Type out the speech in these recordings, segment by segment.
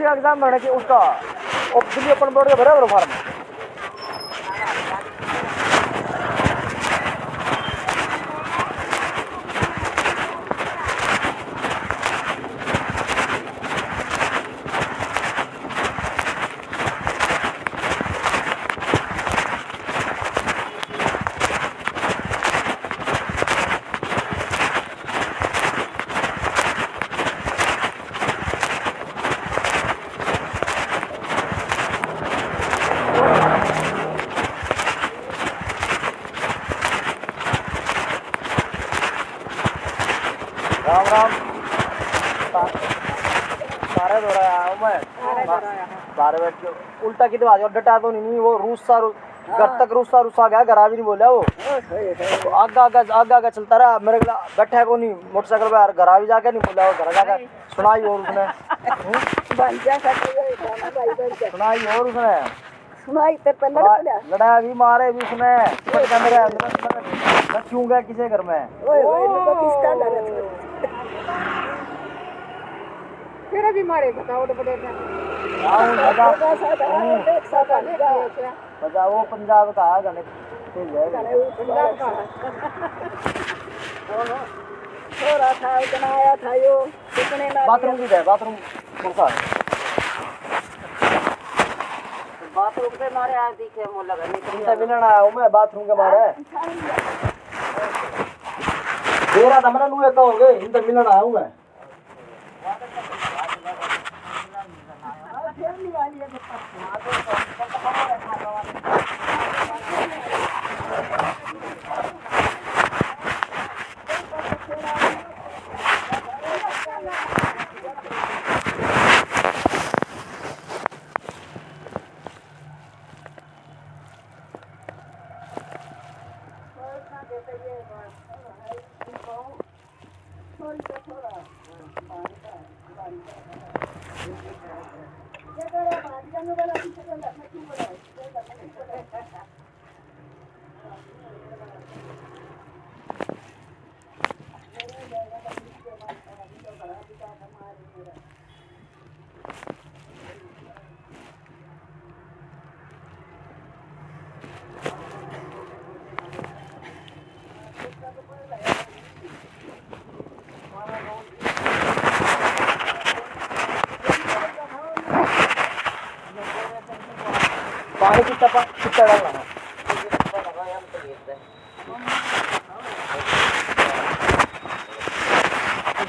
UPSC का exam भरने की उसका दिल्ली ओपन बोर्ड का भरा भरो फॉर्म। राम राम। सारे दो रहा हूँ मैं। सारे बैठ के उल्टा की आवाज और डटा तो नहीं वो रूसा घर तक रूसा गया घर भी नहीं बोला वो आगा चलता रहा मेरे बैठा को नहीं मोटरसाइकिल पे यार घर भी जाके नहीं बोला वो घर जाकर सुनाई और उसने सुनाई तो लड़ा भी मारे भी उसने क्यों गया किसी घर में फिर अभी मारे बताओ तो बड़े बजा वो पंजाब का है गाने थोड़ा था इतना आया था यो कितने बाथरूम की है बाथरूम कौन सा बाथरूम पे मारे आज दिखे मुझे लगा नहीं मिलना आया हूँ मैं बाथरूम के मारे तेरा तमरा नुए कहोगे इन तक मिलना आया हूँ मैं पानी कितना डालना है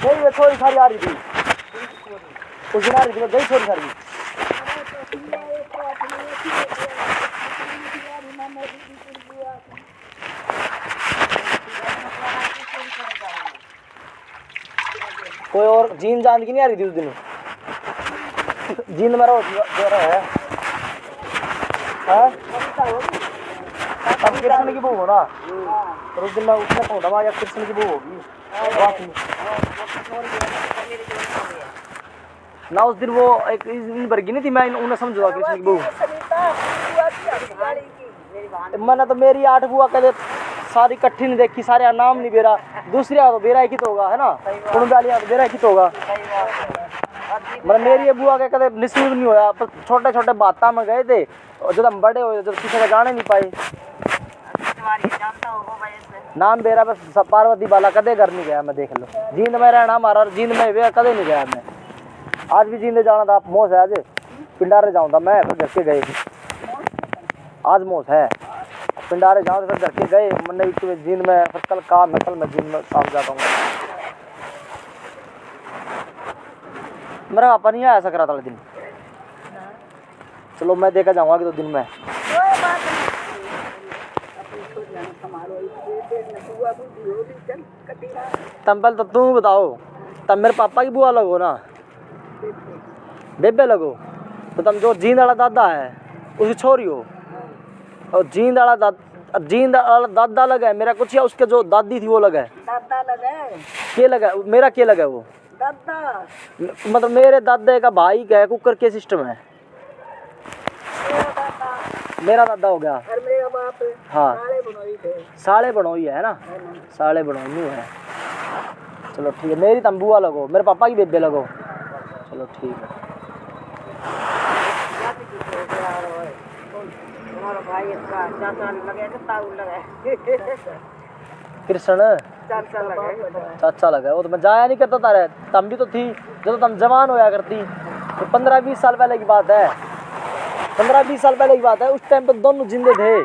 दही थोड़ी सारी आ रही थी उस दिन आ रही थी दही थोड़ी सारी कोई और जीन जान की नहीं आ रही थी उस दिन जीन मेरा है अब कृष्ण की बहू हो ना तो उस दिन मैं उसने पहुंचा वहाँ कृष्ण की बहू होगी ना उस दिन वो एक दिन भर नहीं थी मैं उन्हें समझा कृष्ण की बहू मैंने तो मेरी 8 बुआ कहते सारी इकट्ठी नहीं देखी सारे नाम नहीं बेरा दूसरी तो बेरा की तो होगा है ना वाली तो बेरा की तो होगा मतलब मेरी बुआ के कदे नसीब नहीं होया पर छोटे छोटे बाता में गए थे और जब हम बड़े हुए जब किसी का जाने नहीं पाए नाम बेरा बस पार्वती बाला कदे घर नहीं गया मैं देख लो जींद में रहना हमारा जींद में वे कदे नहीं गया मैं आज भी जींद जाना था मोस है आज पिंडारे जाऊँ था मैं फिर घर के गए आज मोस है पिंडारे जाऊँ फिर घर के गए मैंने जींद में फिर कल काम है कल मैं जींद में काम जाता हूँ मेरा पापा नहीं आया सकरा था दिन चलो मैं देखा जाऊंगा कि 2 दिन में तम पहले तो तुम बताओ तब मेरे पापा की बुआ लगो ना बेबे लगो तो तुम जो जींद वाला दादा है उसकी छोरी हो और जींद वाला दादा लगा है मेरा कुछ या उसके जो दादी थी वो लगा है दादा लगा है के लगा मेरा के लगा है वो दादा मतलब मेरे दादा का भाई का है कुकर के सिस्टम है मेरा दादा हो गया और मेरा बाप हाँ साले बनोई थे साले बनोई है ना साले बनोई है चलो ठीक है मेरी तंबुआ लगो मेरे पापा की बेबे लगो चलो ठीक है इसका 4 साल लगे तो ताऊ लगे कृष्ण 4 साल लगे अच्छा लगा। वो तो मैं जाया नहीं करता था रे, तम भी तो थी जब तुम जवान होया करती। तो 15-20 साल पहले की बात है, 15-20 साल पहले की बात है। उस टाइम पे दोनों जिंदे थे,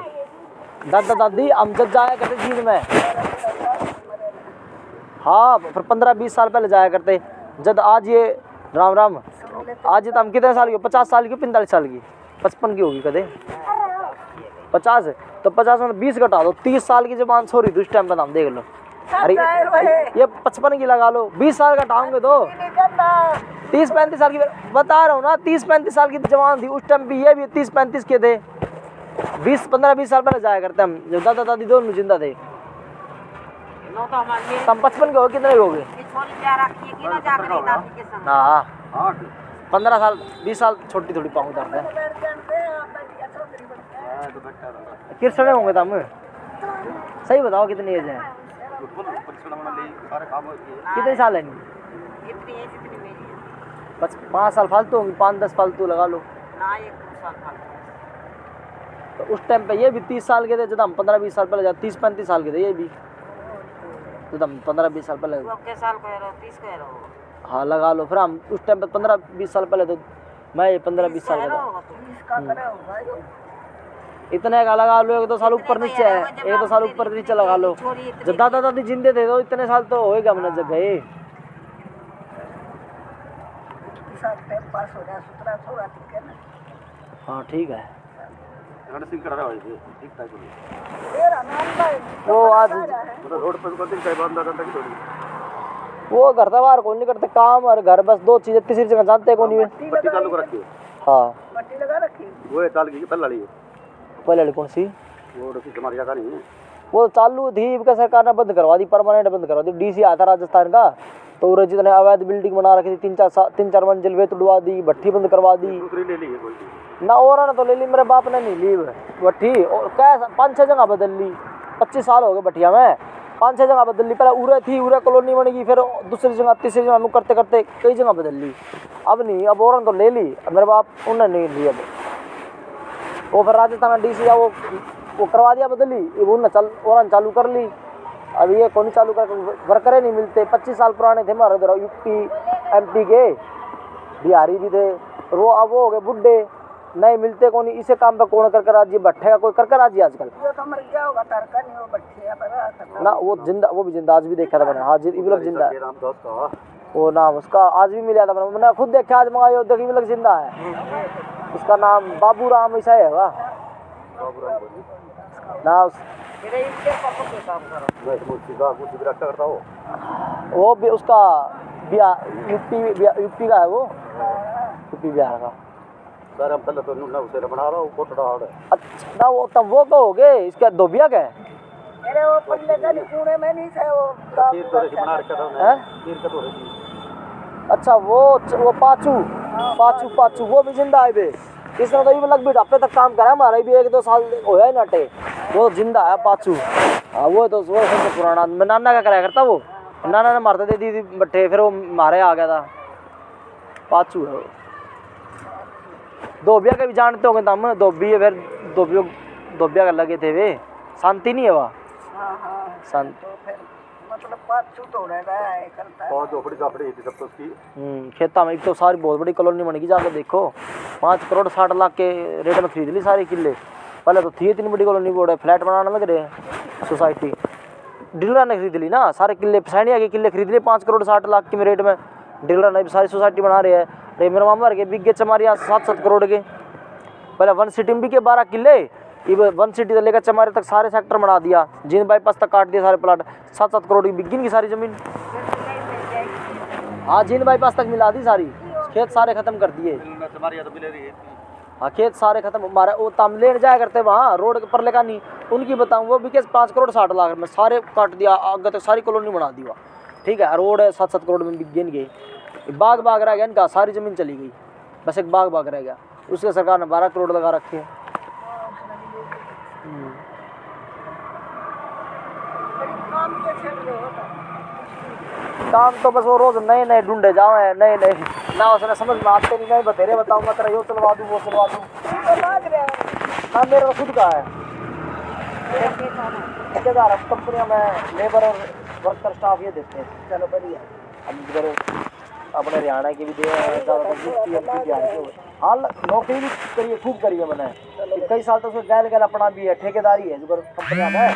दादा दादी। हम जब जाया करते जींद में, हाँ फिर 15-20 साल पहले जाया करते। जब आज ये राम राम, आज ये तो हम कितने साल की, 50 साल की, 45 साल की, 55 की होगी कदे 50। तो 50 में 20 घटा दो, 30 साल की जबान छोरी थी उस टाइम पर। हम देख लो, अरे ये 55 की लगा लो, 20 साल घटाओगे तो 30-35 साल की बता रहा हूँ ना। 30-35 साल की जवान थी उस टाइम भी, ये भी 30-35 के थे। 15-20 साल पहले जाया करते हम, जब दादा दादी दोनों जिंदा थे। तुम 55 के हो, कितने हो गए? हाँ 15 साल 20 साल छोटी थोड़ी पाऊँ दर्द है। कृष्ण होंगे तुम, सही बताओ कितनी एज है? कितने साल है? बस 5 साल फालतू होंगी, 5-10 फालतू लगा लो। तो उस टाइम पे ये भी 30 साल के थे जब हम 15-20 साल पहले, 30-35 साल के थे ये भी जब हम 15-20 साल पहले। 30 कह रहा हूँ। हाँ लगा लो। फिर हम उस टाइम पे 15-20 साल पहले, तो मैं 15-20 साल का था। इतने का लगा लो, 1-2 साल ऊपर नीचे है, 1-2 साल ऊपर नीचे लगा लो। जब दादा दादी जिंदे थे तो इतने साल तो होएगा हमने जब गए। हाँ ठीक है। वो आज वो घर से बाहर कौन नहीं करते काम, और घर बस 2 चीजें, तीसरी जगह जानते कौन नहीं। पट्टी चालू कर रखी है। हाँ पट्टी लगा रखी वो है चाल की पहले वाली है। पहले वाली कौन सी? वो रखी तुम्हारी जगह नहीं है। वो चालू थी, इनका सरकार ने बंद करवा दी, परमानेंट बंद करवा दी। डीसी आया था राजस्थान का, तो उन्हें जितने अवैध बिल्डिंग बना रखी थी 3-4 मंजिल वे तोड़वा दी, भट्टी बंद करवा दी। दूसरी ले ली है कोई ना और ने तो ले ली, मेरे बाप ने नहीं ली भट्टी। और क्या 5-6 जगह बदल ली, 25 साल हो गए भट्टिया में, 5-6 जगह बदल ली। पहले उरे थी, उरे कॉलोनी बनेगी, फिर दूसरी जगह तीसरी जगह करते करते कई जगह बदल ली। अब नहीं, अब और तो ले ली, मेरे बाप उन्होंने नहीं ली। अब वो फिर राजस्थान डीसी का वो करवा दिया बदली, उन्होंने और चालू कर ली। अब ये कौन चालू कर, वर्करें नहीं मिलते। 25 साल पुराने थे हमारे उधर यूपी MP के, बिहारी भी थे, और वो अब वो हो गए बुढ़े, नहीं मिलते कौन। इसे काम पे कौन कर आज भट्टे का कोई कर आज आजकल तो मर गया होगा तरका नहीं, वो बच्चे पर ना। वो जिंदा, वो भी जिंदा आज भी देखा था मैंने। हाँ जी इबलक जिंदा है, रामदास का वो नाम उसका आज भी मिला था मैंने खुद देखा आज मंगाया, देखी इबलक जिंदा है। उसका नाम बाबू राम ऐसा है ना करता हो। वो भी उसका यूपी का है वो, यूपी बिहार का। सर हम पहले तो नुना उसे बना रहा हूँ कोटड़ा। अच्छा ना, वो तब वो कहोगे इसका धोबिया का है। अरे वो पल्ले का कूड़े में नहीं था वो तीर तो रेसी बना रखा था हैं? तीर का तो रेसी। अच्छा वो पाचू वो भी जिंदा है बे। इसने तो ये लग भी ढापे तक काम करा, हमारा भी 1-2 साल होया ही नाटे। वो जिंदा है पाचू। हाँ वो तो वो सबसे पुराना, मैं नाना का कराया करता। वो नाना ने मारते थे दीदी बट्ठे, फिर वो मारे आ गया था। पाचू है वो। धोबिया के भी जानते होंगे तुम, धोबी है, फिर धोबिया का लगे थे वे। शांति नहीं है वहाँ। शांति मतलब 5 तो रहता है करता है। और झोपड़ी झोपड़ी थी सब तो उसकी। खेता में एक तो सारी बहुत बड़ी कॉलोनी बनेगी, जाकर देखो। 5 करोड़ 60 लाख के रेट में खरीद ली सारी किले। पहले तो थी इतनी बड़ी कॉलोनी, बोर्ड है फ्लैट बनाने लग रहे हैं सोसाइटी। डीलर ने खरीद ली ना सारे किले, सैनिया के किले खरीद लिए 5 करोड़ 60 लाख के रेट में। डीलर ने सारी सोसाइटी बना रहे हैं। रे मेरे मामा के बिक गए चमारिया 7-7 करोड़ के। पहले 1 सिटी में भी के 12 किले, ये 1 सिटी से लेकर चमारी तक सारे सेक्टर बना दिया। जींद बाईपास तक काट दिया सारे प्लाट। 7-7 करोड़ की बिक गई सारी जमीन। हाँ जींद बाईपास तक मिला दी सारी, खेत सारे खत्म कर दिए। हाँ खेत सारे खत्म। हमारा वो तम लेने जाया करते वहाँ रोड पर लेकर नहीं, उनकी बताऊँ वो बिके 5 करोड़ 60 लाख में, सारे काट दिया आगे तक, सारी कॉलोनी बना दी वहाँ। ठीक है, रोड 7-7 करोड़ में बिक गई। बाग रह गया इनका, सारी जमीन चली गई, बस एक बाग रह गया। उसके सरकार ने 12 करोड़ लगा रखे हैं। काम तो बस वो रोज नए नए ढूंढे जाओ, नए ना उसने समझ में आते नहीं। मैं बतेरे बताऊंगा तेरा यो चलवा दूँ वो चलवा दूँ। हाँ मेरा खुद का है ठेकेदार, हम कंपनियों में लेबर और वर्कर स्टाफ ये देते हैं। चलो बढ़िया। हम इधर अपने हरियाणा की भी दे हाँ नौकरी भी करिए, खूब करिए मैंने कई साल तक। गैल गैल अपना भी है, ठेकेदारी है जो कंपनियां में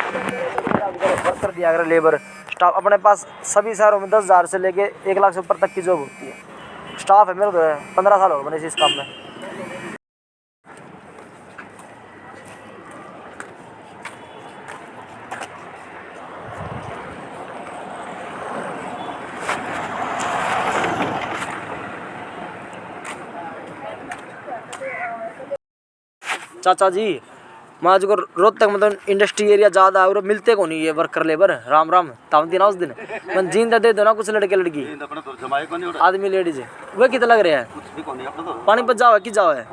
वर्कर दिया अगर लेबर स्टाफ। अपने पास सभी शहरों में 10,000 से लेके 1 लाख से ऊपर तक की जॉब होती है। स्टाफ है मेरे तो 15 साल हो गए मैंने इस काम में। चाचा जी मैं जो रोहतक मतलब इंडस्ट्री एरिया ज़्यादा है और मिलते को नहीं ये वर्कर लेबर। राम राम ताम दिन उस दिन मैं जींद दे दो ना कुछ लड़के लड़की आदमी लेडीज वे कितना लग रहे हैं पानी पर जाओ है कि जाओ है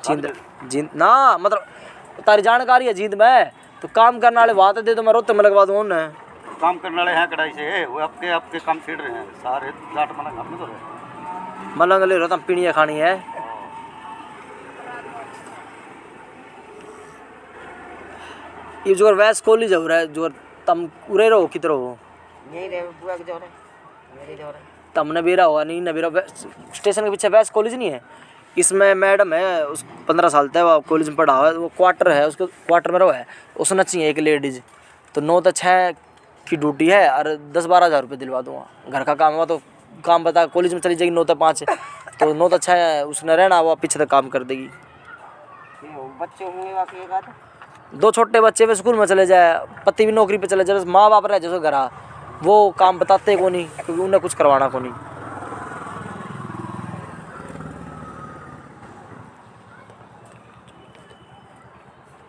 जींद जींद ना मतलब तारी जानकारी है जींद में तो काम करने वाले बात दे दो मैं रोहतक में लगवा दूँ उन्हें काम करने वाले हैं कढ़ाई से वो आपके काम छेड़ रहे हैं सारे जाट मलंग अपने तो रहे मलंग ले रहा था पीनिया खानी है। ये जो वैस कॉलेज हो रहा है जो तम उरे रहो किधर हो यही रे बुआ के जोरे मेरी जोरे तमने बेरा होगा नहीं न बेरा स्टेशन के पीछे वैस कॉलेज नहीं है। इसमें मैडम है उस 15 साल तक वो कॉलेज में पढ़ा हुआ है। वो क्वार्टर है उसको क्वार्टर में रहो है उसने चाहिए एक लेडीज तो 9 से 6 की ड्यूटी है और 10-12 हज़ार रुपये दिलवा दूँगा। घर का काम हुआ तो काम बता कॉलेज में चली जाएगी 9 से 5 तो 9 से 6 उसने रहना हुआ पीछे तक काम कर देगी। बच्चे होंगे बाकी एक आध 2 छोटे बच्चे वे स्कूल में चले जाए पति भी नौकरी पे चले जाए माँ बाप रहे जैसे घर वो काम बताते को नहीं क्योंकि उन्हें कुछ करवाना को नहीं।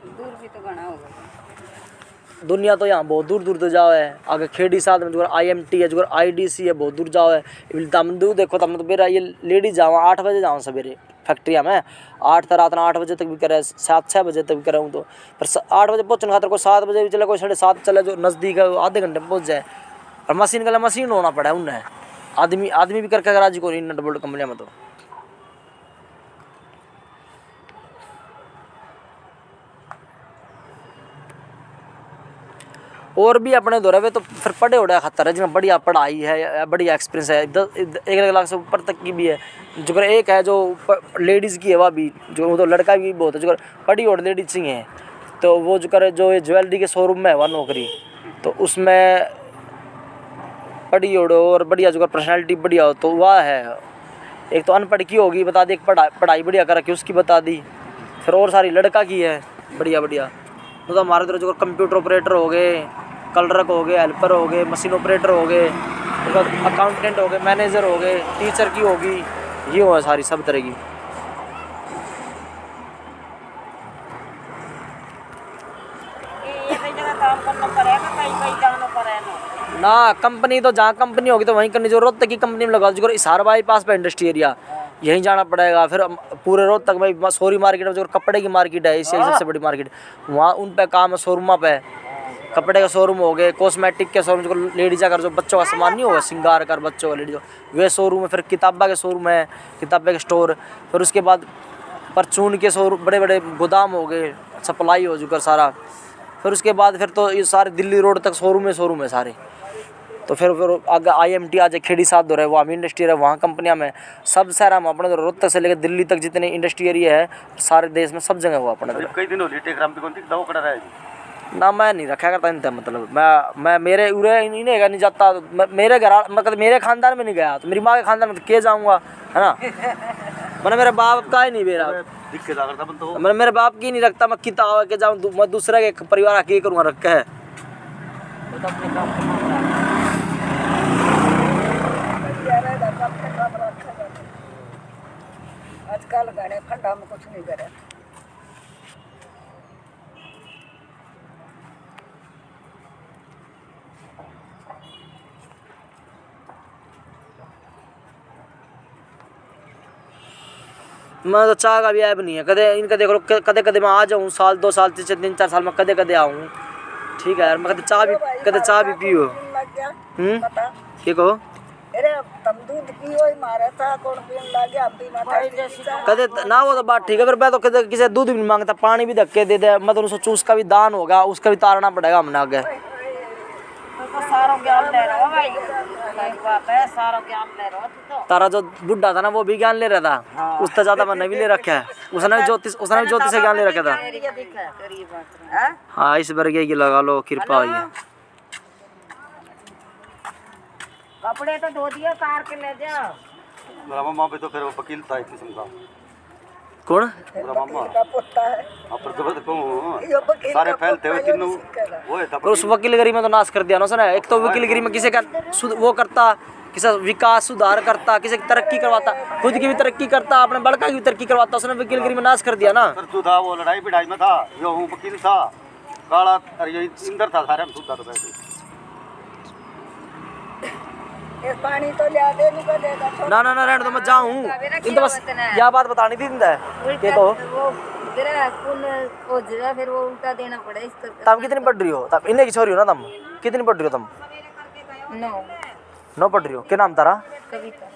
दूर भी तो घना होगा दुनिया तो यहाँ बहुत दूर दूर तो जाओ है आगे खेड़ी साथ में जो IMT है जो IDC है बहुत दूर जाओ है। तम दूर देखो तम तो मेरा ये लेडीज जाओ 8 बजे जाओ सवेरे फैक्ट्रिया में 8 से रात 8 बजे तक भी करे 7-6 बजे तक भी करे हूँ तो पर 8 बजे पहुँचने खातर कोई 7 बजे भी चले कोई 7:30 चले जो नज़दीक है आधे घंटे में पहुँच जाए। और मशीन का मशीन होना पड़ा है उन्हें आदमी भी करके राजी को नट बोल्ट कंपनियों में तो और भी अपने दौरे पे तो फिर पढ़े उड़ा खतर है जिनमें बढ़िया पढ़ाई है बढ़िया एक्सपीरियंस है 1 लाख से ऊपर तक की भी है। जो एक है जो लेडीज़ की है वह भी जो तो लड़का भी बहुत है जो पढ़ी और लेडीज चाहिए तो वो जो करे जो ज्वेलरी के शोरूम में है वह नौकरी तो उसमें पढ़ी और बढ़िया जो पर्सनैलिटी बढ़िया हो तो वह है। एक तो अनपढ़ की होगी बता दी एक पढ़ाई बढ़िया कर रखी उसकी बता दी फिर और सारी लड़का की है बढ़िया बढ़िया तो हमारे तरह जो कंप्यूटर ऑपरेटर हो गए कलरक हो गए हेल्पर हो गए मशीन ऑपरेटर हो गए अकाउंटेंट हो गए मैनेजर हो गए टीचर की होगी ये हो सारी सब तरह की। काम करना पड़ेगा कहीं जाना पड़ेगा ना कंपनी तो जहाँ कंपनी होगी तो वहीं करनी जो रोहतक की कंपनी में लगा जो इसार बाईपास पे इंडस्ट्री एरिया यहीं जाना पड़ेगा। फिर पूरे रोहतक में सोरी मार्केट में जो कपड़े की मार्केट है एशिया की सबसे बड़ी मार्केट वहाँ उन पे काम है शोरूमा पे कपड़े का शोरूम हो गए कॉस्मेटिक के शोरूम जो लेडीज़ का जो बच्चों का सामान नहीं होगा श्रृंगार कर बच्चों का लेडीज वे शोरूम है। फिर किताबा के शोरूम है किताबे के स्टोर फिर उसके बाद परचून के शोरूम बड़े बड़े गोदाम हो गए सप्लाई हो चुका सारा। फिर उसके बाद फिर तो ये सारे दिल्ली रोड तक शोरूम है सारे तो फिर आगे IMT आ जाए खेड़ी साथ दो रहे वहाँ भी इंडस्ट्री है वहाँ कंपनियाँ में सब शहर हम अपने रोहतक से लेकर दिल्ली तक जितने इंडस्ट्री एरिया है सारे देश में सब जगह हुआ अपने कई दिन हो टेलीग्राम पे कौन सी दवा करा रहा है ना मैं नहीं रखा करता इनता मतलब मैं मेरे उरे नहीं नहीं जाता मेरे घर मतलब मेरे खानदान में नहीं गया तो मेरी माँ के खानदान में तो के जाऊँगा है ना मैंने मेरे बाप का ही नहीं मेरा मैंने मेरे बाप की नहीं रखता मैं किताब के जाऊँ मैं दूसरे के परिवार के करूँगा रख के आजकल गए फंडा में कुछ नहीं करे मैं तो चाह का भी ऐप नहीं है कदे इनका देख लो कदे कदे मैं आ जाऊँ 1-2 साल 3-4 साल में कदे कदे आऊँ ठीक है यार मैं कदे चाह भी पियो। क्या कहो अरे तुम दूध पियो ही मारा था कौन पीने लगे हम पीना था कदे ना वो तो बात ठीक है, फिर मैं तो कदे किसी दूध भी नहीं मांगता, पानी भी धक्के दे दे, मतलब उसको चूस का भी दान होगा, उसका भी तारना पड़ेगा हमने आगे। तो सारा ज्ञान ले रहा भाई बात है, सारा ज्ञान ले रहा तो तारा जो बुढ़ा था ना वो भी ज्ञान ले रहा था, उससे ज्यादा मैंने भी ले रखा है, उसने भी ज्योतिष से ज्ञान ले रखा था। हाँ इस बार की लगा लो कृपा हुई है। कपड़े तो धो दिए कार के ले जा मेरा मामा भी तो फिर वो वकील था एक किस्म का। कौन? मेरा मामा का पोता है अब तो कहूँ यो वकील सारे का फैलते हुए पोता तीनों यो सीखेगा। वो है था। और उस वकीलगिरी में तो नाश कर दिया ना उसने। एक तो वकीलगिरी में किसी का वो करता, किसी विकास सुधार करता, किसी की तरक्की करवाता, खुद की भी तरक्की करता, अपने बड़का की भी तरक्की करवाता, उसने वकीलगिरी में नाश कर दिया ना। फिर तू था वो लड़ाई पिड़ाई में था, यो हूँ वकील था काला, अरे ये इंदर था सारे हम सुधा तो बैठे। ये पानी तो लिया दे नहीं को देगा छोड़ ना ना ना रहने दो, मैं जाऊँ इन तो बस यह बात बतानी थी इंदा ये तो। वो गिरा कौन हो जरा फिर वो उल्टा देना पड़े इस तरह तुम कितनी पढ़ रही हो? तुम इन्हें की छोरी हो ना, तुम कितनी पढ़ रही हो? तुम 9 पढ़ रही हो। क्या नाम तारा? कविता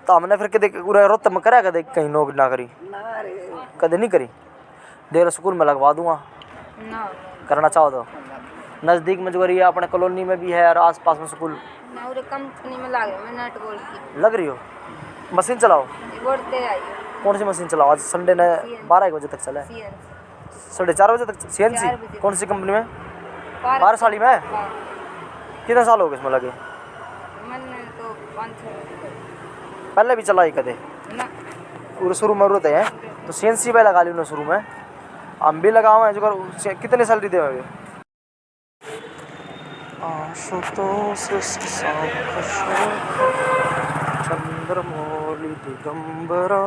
तो हमने फिर कदे पूरा रोत में करा, कदे कहीं नौकरी ना करी, ना रे कदे नहीं करी। देर स्कूल में लगवा दूंगा, ना करना चाहो तो। नज़दीक में जो है अपने कॉलोनी में भी है और आसपास में स्कूल ना उरे कंपनी में लग रहा मैं नेट बोल की लग रही हो। मशीन चलाओ। बोलते आई कौन सी मशीन चलाओ? आज संडे ने 12 बजे तक चला है, सीएन 4:30 बजे तक। 4 सीएनसी बजे। कौन सी कंपनी में? पारसाली में। हां कितने साल हो गए इसमें लगे? मैंने तो 5-6 पहले भी चलाई कदे? ना पूरे शुरू में रोते हैं तो सीएनसी पे लगा ली उन्होंने शुरू में। हम भी लगाओ हैं जो कर, कितने सैलरी दे अभी? आशुतोष चंद्रमौली दिगंबरा